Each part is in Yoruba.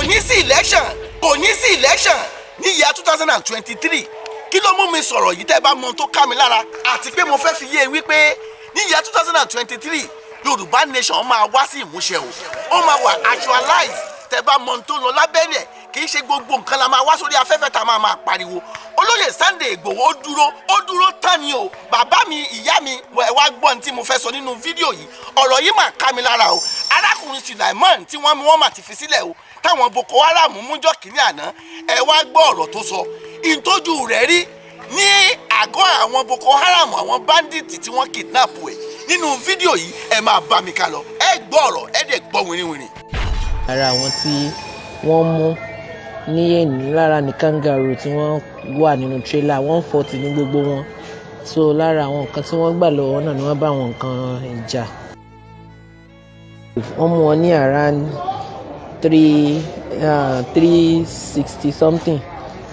ní sí election kò ní sí election ní ìyá 2023 kí ló mú mi sọ̀rọ̀ yìí tẹ́ bá mọ tó ká mi lára àti pé mo fẹ́ fi yé wípé ní ìyá 2023 Yorùbá nation máa wá sí ìmúṣẹ o ó máa wà actualize tẹ́ bá mọ tó lọ lábẹ́lẹ̀ kì í ṣe gbogbo nǹkan la máa wá sórí afẹ́fẹ́ tá a máa pariwo olóyè Sunday Igboho ó dúró tán ni o bàbá mi ìyá mi ẹ wá gbọ́ ní tí mo fẹ́ sọ nínú fídíò yìí ọ̀rọ̀ yìí máa ká mi lára o arákùnrin Sulaiman tí wọ́n mà ti fi sílẹ̀ o táwọn Boko Haram mújọ́ kìíní àná ẹ wá gbọ́ ọ̀rọ̀ tó sọ ìtọ́jú rẹ̀ rí ní àgọ́ àwọn Boko Haram àwọn bandits tí wọ́n kidnap ẹ̀ nínú fídíò yìí ẹ máa bá mi ká lọ ẹ gbọ́ ọ̀rọ̀ ẹ dẹ̀ gbọ́ wìrìwìrì. ara àwọn tí wọ́n mú ní èní lára ní kangaroo tí wọ́n wà nínú tírélà 140 ní gbogbo wọn so lára àwọn nǹkan tí wọ́n gbà lọ́wọ́ náà ni wọ́n bá àwọn nǹkan ìjà wọ́n mú wọn ní around 360 something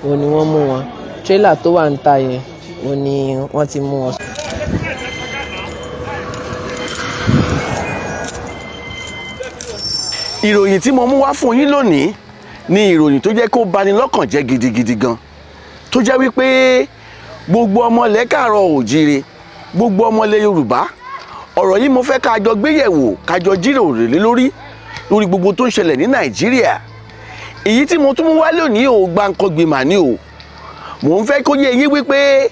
òun ni wọ́n mú wọn tírélà tó wà ń ta yẹn òun ni wọ́n ti mú wọn. ìròyìn tí mo mú wá fún yín lónìí ni ìròyìn tó jẹ́ kó bani lọ́kàn jẹ́ gidigidi gan tó jẹ́ wípé gbogbo ọmọlẹ̀ káàárọ̀ oòjíire gbogbo ọmọlẹ̀ Yorùbá ọ̀rọ̀ yìí mo fẹ́ ká jọ gbéyẹ̀wò ká jọ jíròrò lé lórí gbogbo tó ń ṣẹlẹ̀ ní Nàìjíríà èyí tí mo tún mú wá lónìí ò gbàǹkangbì mà ní o mò ń fẹ́ kó yé yín wípé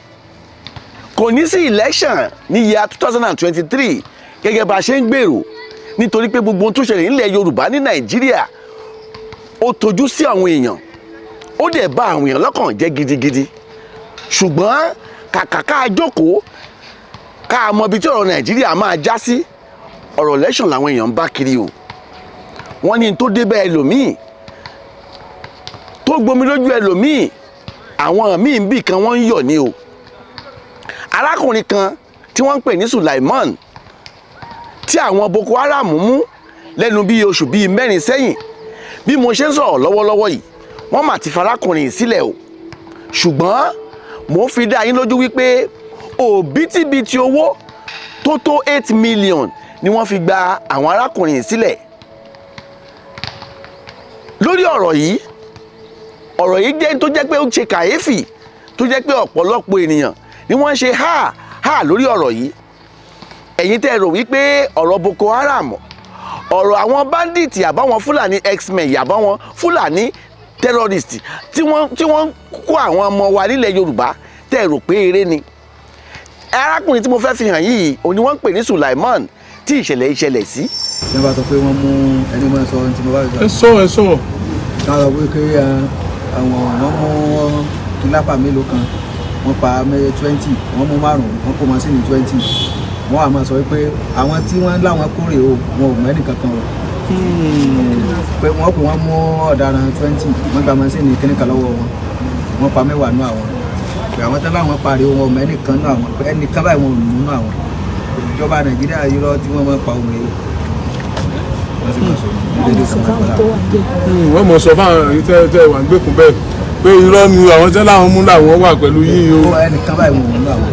kò ní sí election ní year 2023 gẹ́gẹ́ bá a ṣe ń gbèrò nítorí pé gbogbo ohun tó ṣẹlẹ̀ nílẹ̀ Yorùbá ní Nàìjíríà ó tojú sí àwọn èèyàn ó dẹ̀ bà àwọn èèyàn lọ́kàn jẹ́ gidigidi ṣùgbọ́n kàkà ká jókòó ká mọ ibi tí ọ̀rọ̀ Nàìjíríà máa já sí ọ̀rọ̀ election làwọn èèyàn ń bá kiri o wọ́n ní tó dé bá ẹlòmíì tó gbomi lójú ẹlòmíì àwọn míì ń bì kan wọ́n ń yọ̀ ní o arákùnrin kan tí wọ́n ń pè ní Sulaiman tí àwọn Boko Haram mú lẹ́nu bíi oṣù bíi 4 sẹ́yìn bí mo ṣe ń sọ̀rọ̀ lọ́wọ́lọ́wọ́ yìí wọ́n mà ti farákùnrin sílẹ̀ o ṣùgbọ́n mo fi dá yín lójú wípé òbítíbitì owó tó tó 8 million ni wọ́n fi gba àwọn arákùnrin sílẹ̀ lórí ọ̀rọ̀ yìí jẹ́ tó jẹ́ pé ó ṣe kàyéfì tó jẹ́ pé ọ̀pọ̀lọpọ̀ ènìyàn ni wọ́n ṣe ha lórí ọ̀rọ̀ yìí ẹ̀yin tẹ́ rò wípé ọ̀rọ̀ Boko Haram ọ̀rọ̀ àwọn bandits àbáwọn Fúlàní X-Men àbáwọn Fúlàní terrorists tí wọ́n kó àwọn ọmọ wa nílẹ̀ Yorùbá tẹ́ rò pé eré ni arákùnrin tí mo fẹ́ fi hàn yìí òun ni wọ́n ń pè ní Sulaiman tí ìṣẹ̀lẹ̀ sí. ṣé bá sọ pé wọ́n mú ẹni mọ́ sọ ohun tí mo bá gbà. ẹ sọ. ká lọ wí pé àwọn wọ́n mú kidnapper mélòó kan wọ́n pa 20 wọ́n mú 5 wọ́n kó mọ́sínì 20 wọ́n á máa sọ pé àwọn tí wọ́n láwọn kórè o wọn ò mẹ́rin kankan o pé wọ́n mú ọ̀daràn 20 wọ́n gba mọ́sínì kíníkà lọ́wọ́ wọn pa 10 nú àwọn pé àwọn tẹ́lẹ̀ àwọn parí wọn ò mẹ́rin kan nú àwọn pé ẹnì kan báyìí wọn ò nù nú àwọn ìjọba Nàìjíríà irọ́ tí wọ́n máa pa òun rèé wọ́n mọ̀ sọ fáwọn èyí tẹ́ wà ń gbẹ̀kún bẹ́ẹ̀ pé irọ́ ni àwọn tẹ́lẹ̀ àwọn mú làwọn wà pẹ̀lú yín o. ẹnì kan báyìí wọn ò nù àwọn.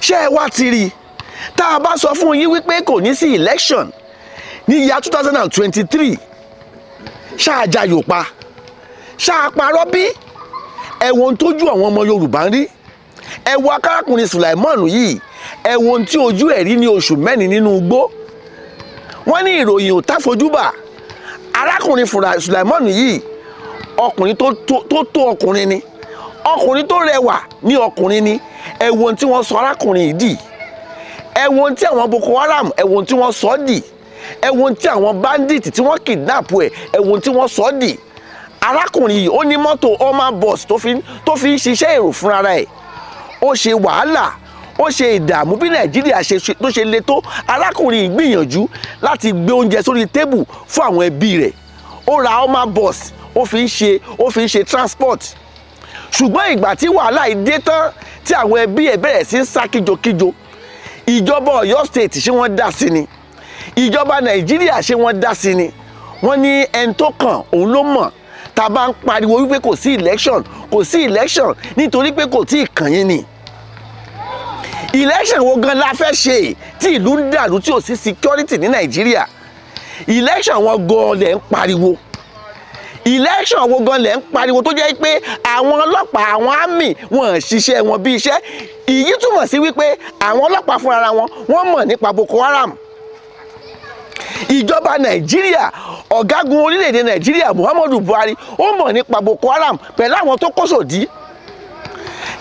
ṣé ẹ wá ti rí tá a bá sọ fún yín wípé kò ní sí election ní ìyá 2023 ṣáà jayò pa ṣáà parọ́ bí ẹ̀wọ̀n tójú àwọn ọmọ Yorùbá ń rí ẹ̀wọ̀n akárakùnrin Sulaiman yìí ẹ̀wọ̀n tí ojú ẹ̀ rí ní oṣù 4 nínú igbó wọ́n ní ìròyìn ò táfojúbà arákùnrin Sulaiman yìí ọkùnrin tó ọkùnrin ni ọkùnrin tó rẹwà ní ọkùnrin ni ẹ̀wọ̀n tí wọ́n sọ arákùnrin yìí dì ẹ̀wọ̀n tí àwọn Boko Haram ẹ̀wọ̀n tí wọ́n sọ dì ẹ̀wọ̀n tí àwọn bandits tí wọ́n kidnap ẹ̀wọ̀n tí wọ́n sọ dì arákùnrin yìí ó ní mọ́tò Oma bus tó fi ń ṣiṣẹ́ èrò fúnra ẹ̀ ó ṣe wàhálà ó ṣe ìdààmú bí Nàìjíríà tó ṣe le tó arákùnrin yìí gbìyànjú láti gbé oúnjẹ sórí tébù fún àwọn ẹbí rẹ̀ ó ra Oma bus ó fi ń ṣe transport ṣùgbọ́n ìgbà tí wàhálà yìí dé tán tí àwọn ẹbí ẹ̀ bẹ̀rẹ̀ sí ń sá kíjokíjo ìjọba Ọ̀yọ́ state ṣé wọ́n dá sí ni ìjọba Nàìjíríà ṣé wọ́n dá sí ni wọ́n ní ẹni tó kàn òun ló mọ̀ tá a bá ń pariwo wípé kò sí election nítorí pé kò tí ì kàn yín ni election wo gan la fẹ́ ṣe tí ìlú ń dàrú tí ò sí security ní Nàìjíríà election wọn gan lẹ̀ ń pariwo election wo gan lẹ̀ ń pariwo tó jẹ́ pé àwọn ọlọ́pàá àwọn army wọn ṣiṣẹ́ wọn bí iṣẹ́ èyí túmọ̀ sí wípé àwọn ọlọ́pàá fúnra wọn wọ́n mọ̀ nípa Boko Haram ìjọba Nàìjíríà ọ̀gágun orílẹ̀-èdè Nàìjíríà Muhammadu Buhari ó mọ̀ nípa Boko Haram pẹ̀lú àwọn tó kó sòdí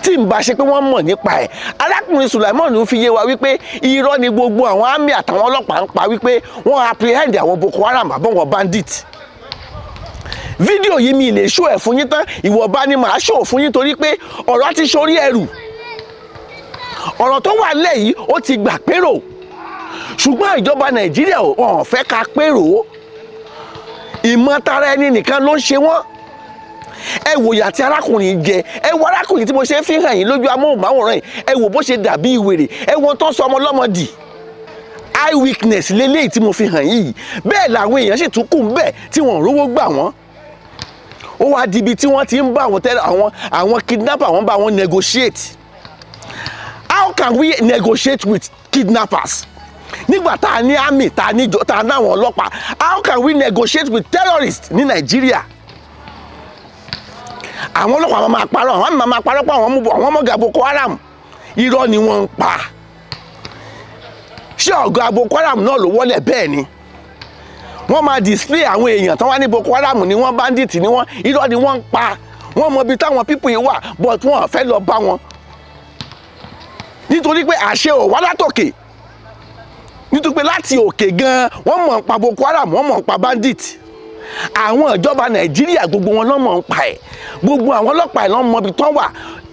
tí n bá ṣe pé wọ́n mọ̀ nípa ẹ̀ arákùnrin Sulaiman ń fi yé wa wípé irọ́ ni gbogbo àwọn army àtàwọn ọlọ́pàá ń pa wípé wọ́n apprehend àwọn Boko Haram àbọ̀wọ̀n bandit fídíò yìí mi lè ṣó ẹ̀ fún yín tán ìwọ̀nba ni màá ṣó fún yín torí pé ọ̀rọ̀ ti ṣorí ẹrù ọ̀rọ̀ tó wà lẹ̀ yìí ó ti gbà pérò ṣùgbọ́n ìjọba Nàìjíríà ò fẹ́ ká pérò ìmọ̀tara ẹni nìkan ló ń ṣe wọ́n ẹ wò yà tí arákùnrin jẹ ẹ wo arákùnrin tí mo ṣe ń fi hàn yín lójú amóhùnmáwòrán yìí ẹ wò bó ṣe dàbí ìwèrè ẹ wo tó ń sọ ọmọ ọlọ́mọdì eye weakness lélẹ́yìí tí mo fi hàn yìí bẹ́ẹ̀ làwọn èèyàn sì tún kù bẹ́ẹ̀ tí wọ́n rówó gbà wọ́n ó wá di ibi tí wọ́n ti ń bá àwọn kidnapper wọ́n bá wọn negotiate how can we negotiate with kidnappers nígbà tá a ní army tá a ní àwọn ọlọ́pàá how can we negotiate with terrorists ní Nàìjíríà àwọn ọlọ́pàá máa parọ́ àwọn máa parọ́ pé àwọn ọmọọ̀gá Boko Haram irọ́ ni wọ́n ń pa ṣé ọ̀gá Boko Haram náà ló wọlé bẹ́ẹ̀ ni wọ́n máa display àwọn èèyàn tán wá ní Boko Haram ni wọ́n bandit ni wọ́n irọ́ ni wọ́n ń pa wọ́n mọ ibi táwọn people yìí wà but wọ́n fẹ́ lọ bá wọn nítorí pé àṣẹ ò wá látòkè nítorí pé láti òkè gan wọ́n mọ̀ ń pa Boko Haram wọ́n mọ̀ ń pa bandit àwọn ìjọba Nàìjíríà gbogbo wọn ló mọ̀ ń pa ẹ̀ gbogbo àwọn ọlọ́pàá ẹ̀ ló mọ ibi tán wà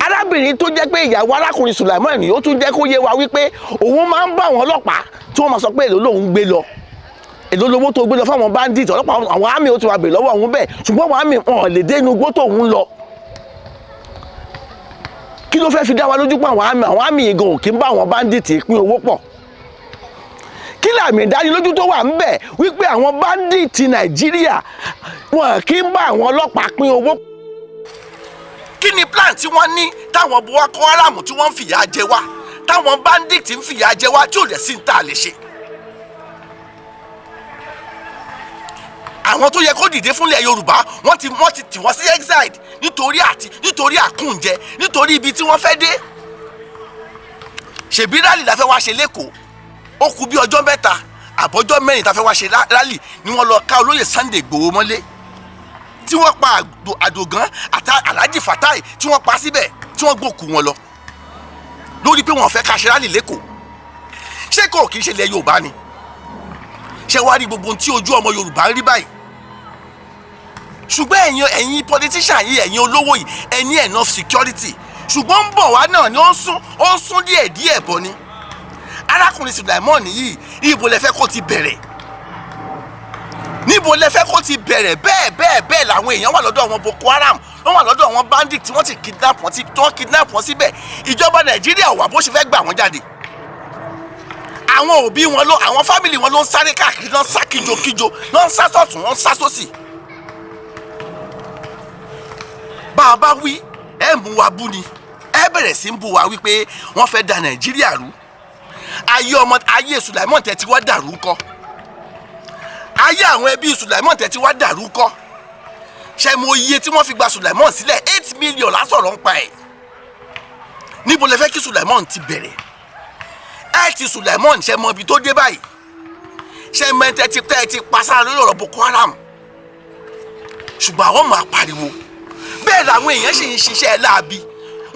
arábìnrin tó jẹ́ pé ìyàwó arákùnrin Sulaiman ó tún jẹ́ kó yé wa wípé òun máa ń bá àwọn ọlọ́pàá tí wọ́n máa sọ pé èlò lòun gbé lọ èlò lówó tó gbé lọ fáwọn bandit ọlọ́pàá àwọn àmì ó ti wà bè lọ́wọ́ òun bẹ́ẹ̀ ṣùgbọ́n àwọn àmì wọn lè dé inú igbó tó òun lọ kí ló fẹ́ fi dá wa lójú pé àwọn àmì gan ò kí ń bá àwọn bandit pín owó pọ̀ kí làmì ìdánilójú tó wà ń bẹ̀ wípé àwọn bandit Nàìjíríà wọn kì í bá àwọn ọlọ́pàá pín owó. kí ni plan tí wọ́n ní táwọn Boko Haram tí wọ́n ń fìyà jẹ wá táwọn bandit ń fìyà jẹ wá tí ò lè sí ní tá a lè ṣe. àwọn tó yẹ kó dìde fúnlẹ̀ Yorùbá wọ́n ti tì wọ́n sí exile nítorí àkúnjẹ nítorí ibi tí wọ́n fẹ́ dé. ṣèbí rálì la fẹ́ wá ṣe lẹ́kọ̀ọ́ ó kù bí ọjọ́ mẹ́ta àbọ̀jọ́ mẹ́rin tá a fẹ́ wá ṣe rálì ni wọ́n lọ ká olóyè Sunday Igboho mọ́lé tí wọ́n pa Àdògán àti Alhaji Fatai tí wọ́n pa síbẹ̀ tí wọ́n gbòkú wọn lọ lórí pé wọ́n fẹ́ ká ṣe rálì lẹ́kọ̀ọ́ ṣé kò kí ń ṣe ilẹ̀ Yorùbá ni ṣé wàá rí gbogbo ohun tí ojú ọmọ Yorùbá ń rí báyìí ṣùgbọ́n ẹ̀yin politician yìí ẹ̀yin olówó yìí ẹni enough security ṣùgbọ́n ń bọ̀ wá náà ni ó ń sún díẹ̀ bọ̀ ni arákùnrin Sulaiman yìí ibo lẹ fẹ́ kó ti bẹ̀rẹ̀ níbo lẹ fẹ́ kó ti bẹ̀rẹ̀ bẹ́ẹ̀ làwọn èèyàn wà lọ́dọ̀ àwọn Boko Haram wọ́n wà lọ́dọ̀ àwọn bandit tí wọ́n ti kidnap wọn síbẹ̀ ìjọba Nàìjíríà wà bó ṣe fẹ́ gbà wọ́n jáde àwọn òbí wọn àwọn fámìlì wọn ló ń sáré káàkiri ló ń sá kíjokíjo ló ń sá sọ̀tún ló ń sá sósì bá a bá wí ẹ mú wa bú ni ẹ bẹ̀rẹ̀ sí ń bú wa wípé wọ́n fẹ́ da Nàìjíríà rú ayé Sulaiman tẹ̀ tí wá dàrú ńkọ́ ayé àwọn ẹbí Sulaiman tẹ̀ tí wá dàrú ńkọ́ ṣe mo iye tí wọ́n fi gba Sulaiman sílẹ̀ 8 million lásọ̀rọ̀ ń pa ẹ̀ níbo lẹ fẹ́ kí Sulaiman ti bẹ̀rẹ̀ ẹ ti Sulaiman ṣe mọ ibi tó dé báyìí ṣe mọ ẹ ti pa sára lórí ọ̀rọ̀ Boko Haram ṣùgbọ́n àwọn máa pariwo bẹ́ẹ̀ làwọn èèyàn sì ń ṣiṣẹ́ láabi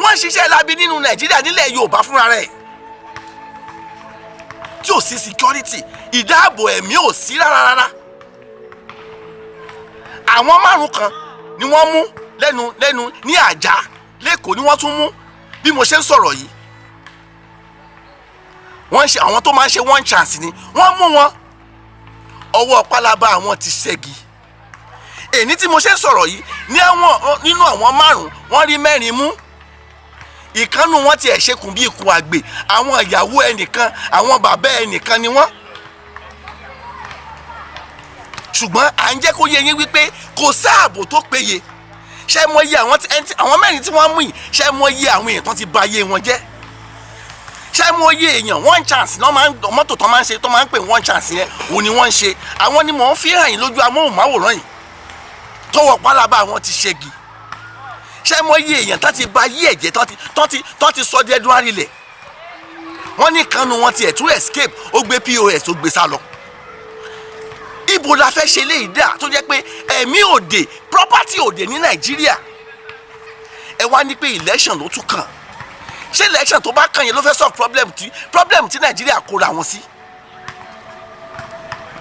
wọ́n ń ṣiṣẹ́ láabi nínú Nàìjíríà nílẹ̀ Yorùbá fúnra rẹ̀ tí ò sí security ìdáàbò ẹ̀mí ò sí rárá àwọn márùn kan ni wọ́n mú lẹ́nu ní Àjà lẹ́kọ̀ọ́ ni wọ́n tún mú bí mo ṣe ń sọ̀rọ̀ yìí wọ́n ṣe àwọn tó máa ń ṣe one chance ni wọ́n mú wọn ọwọ́ pálábá àwọn ti ṣẹ́gi èyí tí mo ṣe ń sọ̀rọ̀ yìí nínú àwọn márùn wọ́n rí mẹ́rin mú ìkànnù wọn ti ẹ̀ ṣekùn bí ikùn àgbè àwọn ìyàwó ẹnìkan àwọn bàbá ẹnìkan ni wọ́n ṣùgbọ́n à ń jẹ́ kó yé yín wípé kò sáàbò tó péye ṣé mọ iye àwọn mẹ́rin tí wọ́n mú yìí ṣé mọ iye àwọn èèyàn tán ti bà ayé wọn jẹ́ ṣé mo yé èèyàn one chance náà máa ń mọ́tò tó máa ń ṣe tó máa ń pè one chance yẹn òun ni wọ́n ń ṣe àwọn ni mò ń fi hàn yín lójú amóhùnmáwòrán yìí tọwọ́ pálábá àwọn ti ṣẹ́gi ṣé mo yé èèyàn tó ti ba yí ẹ̀jẹ̀ tó ti sọ di ẹdun arílẹ̀ wọ́n ní kanu wọn ti ẹ̀tún escape ó gbé POS ó gbé sá lọ ibo la fẹ́ ṣe léyìí dà tó jẹ́ pé ẹ̀mí òde property òde ní Nàìjíríà ẹ wá ní pé election ló tún kàn ṣé election tó bá kàn yẹn ló fẹ́ solve problem tí Nàìjíríà kóra wọn sí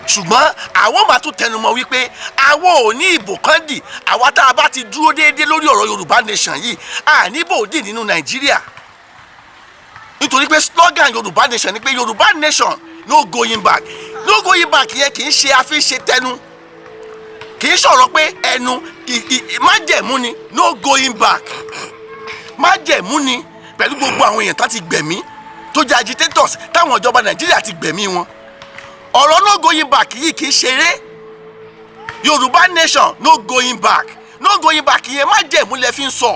ṣùgbọ́n àwọn máa tún tẹnumọ́ wípé àwọn ò ní ìbò kan dì àwa tá a bá ti dúró déédéé lórí ọ̀rọ̀ Yorùbá nation yìí à níbò dì nínú Nàìjíríà nítorí pé slogan Yorùbá nation ni pé Yorùbá nation no going back no going back yẹn kì í ṣe àfiṣe tẹnu kì í sọ̀rọ̀ pé ẹnu májẹ̀mú ni no going back májẹ̀mú ni pẹ̀lú gbogbo àwọn èèyàn tó ti gbẹ̀mí tó jẹ́ agitators táwọn ìjọba Nàìjíríà ti gbẹ̀mí wọn ọ̀rọ̀ no going back yìí kì í ṣeré Yorùbá nation no going back no going back yẹn májẹ̀mú lẹ fi ń sọ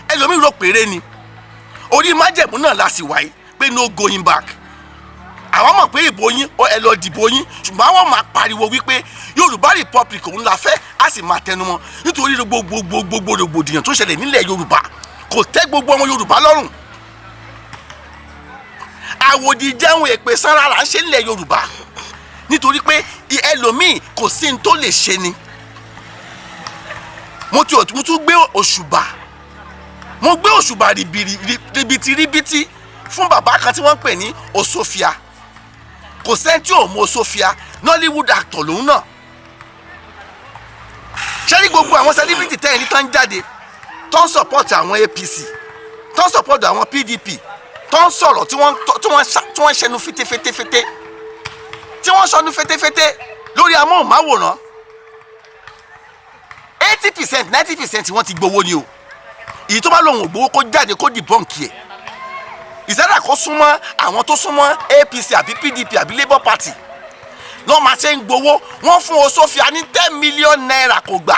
ẹlòmíì rò péré ni orí májẹ̀mú náà la sì wáyé pé no going back àwọn mọ̀ pé ìbò yín ẹ lọ dìbò yín ṣùgbọ́n àwọn máa pariwo wípé Yorùbá republic òun la fẹ́ á sì máa tẹnumọ́ nítorí gbogbo rògbòdìyàn tó ṣẹlẹ̀ nílẹ̀ Yorùbá kò tẹ́ gbogbo ọmọ Yorùbá lọ́rùn àwòdì jẹun èpè sanra là ń ṣe nílẹ̀ Yorùbá nítorí pé ẹlòmíì kò sí ní tó lè ṣe ni mo tún gbé òṣùbà mo gbé òṣùbà ribiti fún bàbá kan tí wọ́n ń pè ní Osofia kò sẹ́ni tí ò mọ Osofia Nollywood actor lòun náà ṣé ní gbogbo àwọn celebrity tẹ́yìn ní tán jáde tó ń support àwọn APC tó ń support àwọn PDP tó ń sọ̀rọ̀ tí wọ́n ṣẹnu fetefetefete tí wọ́n sọnù fetefete lórí amóhùnmáwòrán 80% 90% wọ́n ti gbowó ni o èyí tó bá lòun ò gbowó kó jáde kó dìbọ́ǹkì ẹ̀ ìsẹ́dà kó súnmọ́ àwọn tó súnmọ́ APC àbí PDP àbí Labour Party lọ́ọ́ máa ṣe ń gbowó wọ́n fún Osofia ní 10 million naira kò gbà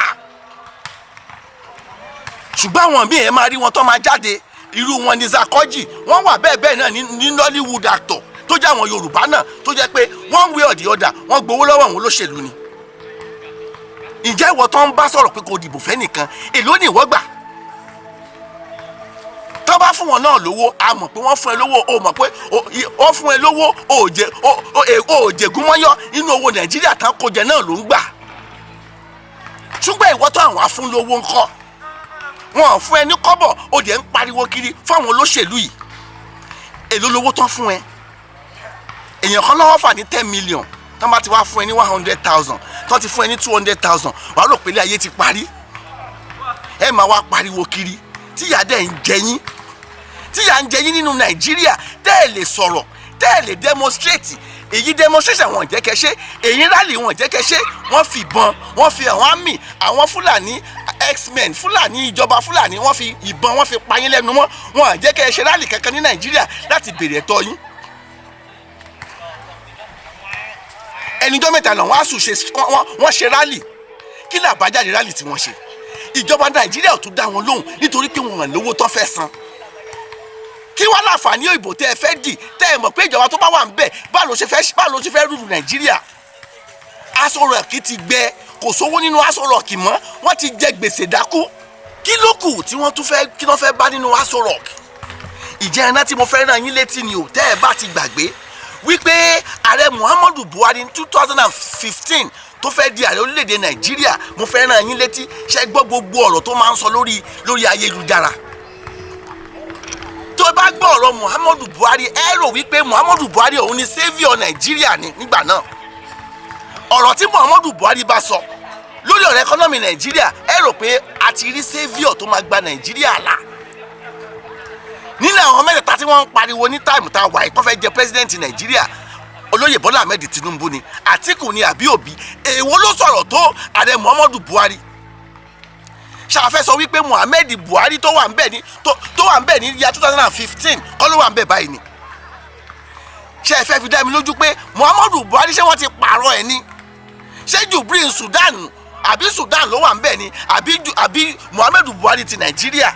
ṣùgbọ́n àwọn míì ẹ̀ máa rí wọn tó máa jáde irú wọn ní Zakọ́jì wọ́n wà bẹ́ẹ̀ náà ní Nollywood actor tó jẹ́ àwọn Yorùbá náà tó jẹ́ pé one way or the other wọ́n gbowó lọ́wọ́ àwọn olóṣèlú ni ǹjẹ́ ìwọ tó ń bá sọ̀rọ̀ pé kò dìbò fẹ́ nìkan èló ni ìwọ gbà tó bá fún wọn náà lówó a mọ̀ pé wọ́n fún ẹ lówó o mọ̀ pé ó fún ẹ lówó òjègúnmọ́yọ́ nínú owó Nàìjíríà tán kó jẹ náà ló ń gbà ṣùgbọ́n ìwọ tó àwọn afún lówó ńkọ́ wọn ò fún ẹ ní kọ́bọ̀ ó dẹ̀ ń pariwo kiri fún àwọn olóṣèlú yìí èló lówó tán fún ẹ èèyàn kan náà wọ́n fà ní 10 million tán bá ti wá fún ẹ ní 100,000 tán ti fún ẹ ní 200,000 wàá rò pé ilé ayé ti parí ẹ máa wá pariwo kiri tíyà dẹ̀ ń jẹ yín tíyà ń jẹ yín nínú Nàìjíríà tẹ́ ẹ lè sọ̀rọ̀ tẹ́ ẹ lè demonstrate èyí demonstration wọn jẹ́ kẹ́ṣẹ́ èyí rally wọn jẹ́ kẹ́ṣẹ́ wọ́n fi ìbọn wọ́n fi àwọn àmì àwọn Fúlàní X-Men Fúlàní ìjọba Fúlàní wọ́n fi ìbọn wọ́n fi pa yín lẹ́nu mọ́ wọn jẹ́ kẹ́ṣẹ́ rally kankan ní Nàìjíríà láti béèrè ẹ̀tọ́ yín ẹnìjọ́ mẹ́ta náà wọ́n ṣe rally kí ni àbájáde rally tí wọ́n ṣe ìjọba Nàìjíríà ò tún dá wọn lóhùn nítorí pé wọn hàn lówó tán fẹ́ san kí wọ́n láǹfààní òyìnbó tẹ́ ẹ fẹ́ dì tẹ́ ẹ mọ̀ pé ìjọba tó bá wà ń bẹ̀ báwo ló ṣe fẹ́ rúlu Nàìjíríà Aṣọ Rock ti gbẹ kò sówó nínú Aṣọ Rock mọ́ wọ́n ti jẹ gbèsè dákú kí ló kù tí wọ́n tún fẹ́ bá nínú Aṣọ Rock ìjẹ́ ẹ̀ná tí mo fẹ́ rán yín létí ni ò tẹ́ ẹ bá ti gbàgbé wípé ààrẹ Muhammadu Buhari 2015 tó fẹ́ di ààrẹ orílẹ̀-èdè Nàìjíríà mo fẹ́ rán yín létí ṣe gbọ́ gbogbo ọ̀rọ̀ tó máa ń sọ lórí ayélujára tó bá gbọ́ ọ̀rọ̀ Muhammadu Buhari ẹ rò wípé Muhammadu Buhari òun ni saviour Nàìjíríà ni nígbà náà ọ̀rọ̀ tí Muhammadu Buhari bá sọ lórí ọ̀rọ̀ ẹkọ́nọ́mì Nàìjíríà ẹ rò pé a ti rí saviour tó máa gba Nàìjíríà là nínú àwọn mẹ́tẹ̀ẹ̀ta tí wọ́n ń pariwo ní táìmù tá a wà ìpọ́n fẹ́ jẹ pírẹsidẹ́ǹtì Nàìjíríà olóyè Bọ́lá Ahmed Tinubu ni Àtíkù ni àbí Òbí èwo ló sọ̀rọ̀ tó ààrẹ Muhammadu Buhari ṣàfẹ́ sọ wípé Muhammadu Buhari tó wà ń bẹ̀ ní yíya 2015 kọ́ ló wà ń bẹ̀ báyìí ni ṣe é fẹ́ fi dá mi lójú pé Muhammadu Buhari ṣé wọ́n ti pààrọ̀ ẹ̀ ni ṣé Jubril Sudan àbí Sudan ló wà ń bẹ̀ ni àbí Muhammadu Buhari ti Nàìjíríà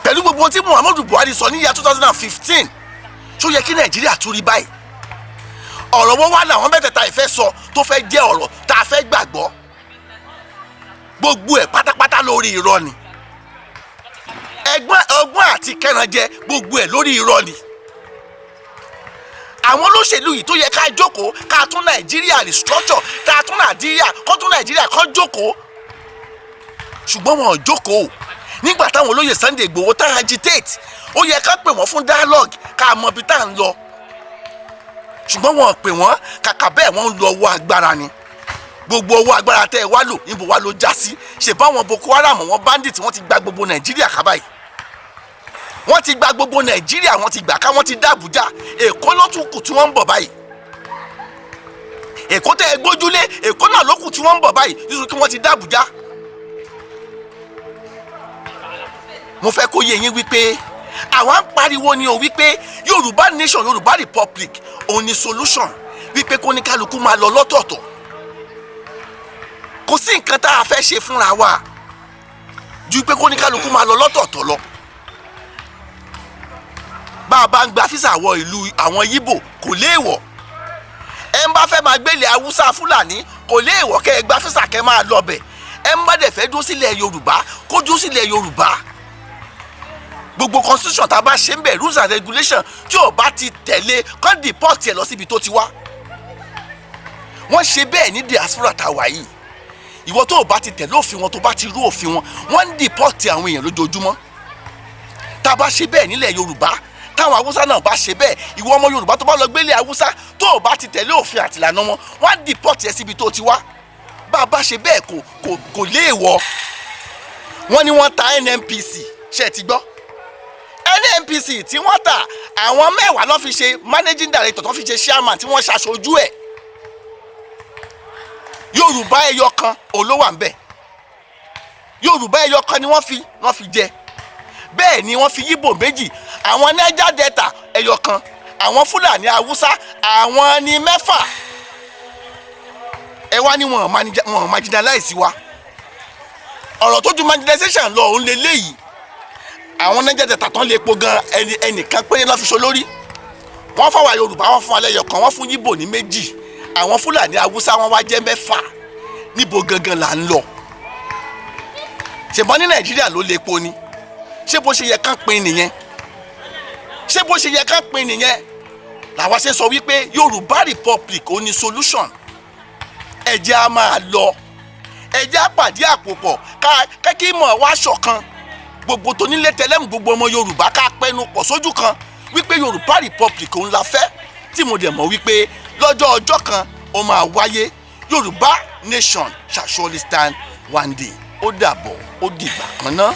pẹ̀lú gbogbo tí Muhammadu Buhari sọ ní year 2015 ṣó yẹ kí Nàìjíríà tún rí báyìí? ọ̀rọ̀ wọn wá làwọn mẹ́tẹ̀ẹ̀ta ìfẹ́ sọ tó fẹ́ jẹ́ ọ̀rọ̀ tá a fẹ́ gbàgbọ́, gbogbo ẹ̀ pátápátá lórí irọ́ ni. ọgbọ́n àti kẹrànjẹ gbogbo ẹ̀ lórí irọ́ ni. àwọn olóṣèlú yìí tó yẹ ká jókòó ká tún Nàìjíríà restructure, ká tún Nàìjíríà kó jókòó, ṣùgbọ́n wọn ò jókòó. nígbà táwọn olóyè Sunday Igboho tá agitate, ó yẹ ká pè wọ́n fún dialogue ká mọ ibi tá à ń lọ, ṣùgbọ́n wọn ò pè wọ́n. kàkà bẹ́ẹ̀ wọ́n ń lo ọwọ́ agbára ni. gbogbo ọwọ́ agbára tẹ́ ẹ wá lò níbo wá ló já sí? ṣèbáwọn Boko Haram, wọn bandit, wọ́n ti gba gbogbo Nàìjíríà ká báyìí. wọ́n ti gba gbogbo Nàìjíríà, wọ́n ti gbà ká, wọ́n ti dá Àbújá. Èkó ló tún kù tí wọ́n ń bọ̀ báyìí. Èkó tẹ́ ẹ gbójúlé, Èkó náà ló kù tí wọ́n ń bọ̀ báyìí nítorí kí wọ́n ti dá Àbújá. mo fẹ́ kó yé yín wípé àwọn ń pariwo ni o wípé Yorùbá nation, Yorùbá republic òun ni solution, wípé kó ní kálukú máa lọ lọ́tọ̀ọ̀tọ̀. kò sí nǹkan tá a fẹ́ ṣe fúnra wa ju pé kó ní kálukú máa lọ lọ́tọ̀ọ̀tọ̀ lọ. bá a bá ń gba físà wọ ìlú àwọn Yíbò kò léèwọ̀. ẹ ń bá fẹ́ máa gbélé Haúsá Fúlàní kò léèwọ̀ kẹ́ ẹ gba físà kẹ́ máa lọ bẹ̀. ẹ ń bá dẹ̀ fẹ́ dúró sílẹ̀ Yorùbá kó dúró sílẹ̀ Yorùbá. gbogbo constitution tá a bá ṣe ń bẹ̀, rules and regulations tí ò bá ti tẹ̀lé kán deport ẹ̀ lọ síbi tó ti wá. wọ́n ṣe bẹ́ẹ̀ ní diaspora tá a wà yìí. ìwọ tó o bá ti tẹ̀lé òfin wọn, tó bá ti rú òfin wọn, wọ́n ń deport àwọn èèyàn lójoojúmọ́. tá a bá ṣe bẹ́ẹ̀ nílẹ̀ Yorùbá, táwọn Haúsá náà bá ṣe bẹ́ẹ̀, ìwọ ọmọ Yorùbá tó bá lọ gbélé Haúsá tó o bá ti tẹ̀lé òfin àtìlànà wọn, wọ́n á deport ẹ̀ síbi tó ti wá. bá a bá ṣe bẹ́ẹ̀ kò léèwọ̀. wọ́n ní wọ́n ta NNPC, ṣe ti gbọ́? NNPC tí wọ́n tà, àwọn 10 ló fi ṣe managing director, tó fi ṣe chairman, tí wọ́n ṣaṣojú ẹ̀. Yorùbá ẹyọ kan olówó à ń bẹ̀. Yorùbá ẹyọ kan ni wọ́n fi jẹ. bẹ́ẹ̀ ni wọ́n fi Yíbò méjì, àwọn Niger Delta ẹyọ kan, àwọn Fúlàní Haúsá àwọn ni 6. ẹ wá ní wọn marginalize wa. ọ̀rọ̀ tó ju marginalization lọ òun lélẹ́yìí. àwọn Niger Delta tán lè po gan ẹnìkan péré lọ́ fi so lórí. wọ́n fọwọ́ Yorùbá, wọ́n fún alẹ́ yọkan, wọ́n fún Yíbò ní 2. àwọn Fúlàní Haúsá wọn wá jẹ́ 6. níbo gangan là ń lọ? ṣèbọn ní Nàìjíríà ló lè po ni? ṣé bó ṣe yẹ kán pín nìyẹn? làwa ṣe sọ wípé Yorùbá republic ò ní solution. ẹ jẹ́ á máa lọ, ẹ jẹ́ á pàdé àpòpọ̀ ká kí mọ̀ wá ṣọ̀kan. gbogbo tó nílé tẹlẹ́mù, gbogbo ọmọ Yorùbá ká pẹnu pọ̀ sójú kan wípé Yorùbá republic òun la fẹ́, tí mo dẹ̀ mọ̀ wípé lọ́jọ́ ọjọ́ kan ó máa wáyé. Yorùbá nation shall surely stand one day. ó dàbọ̀, ó dìgbà kan náà.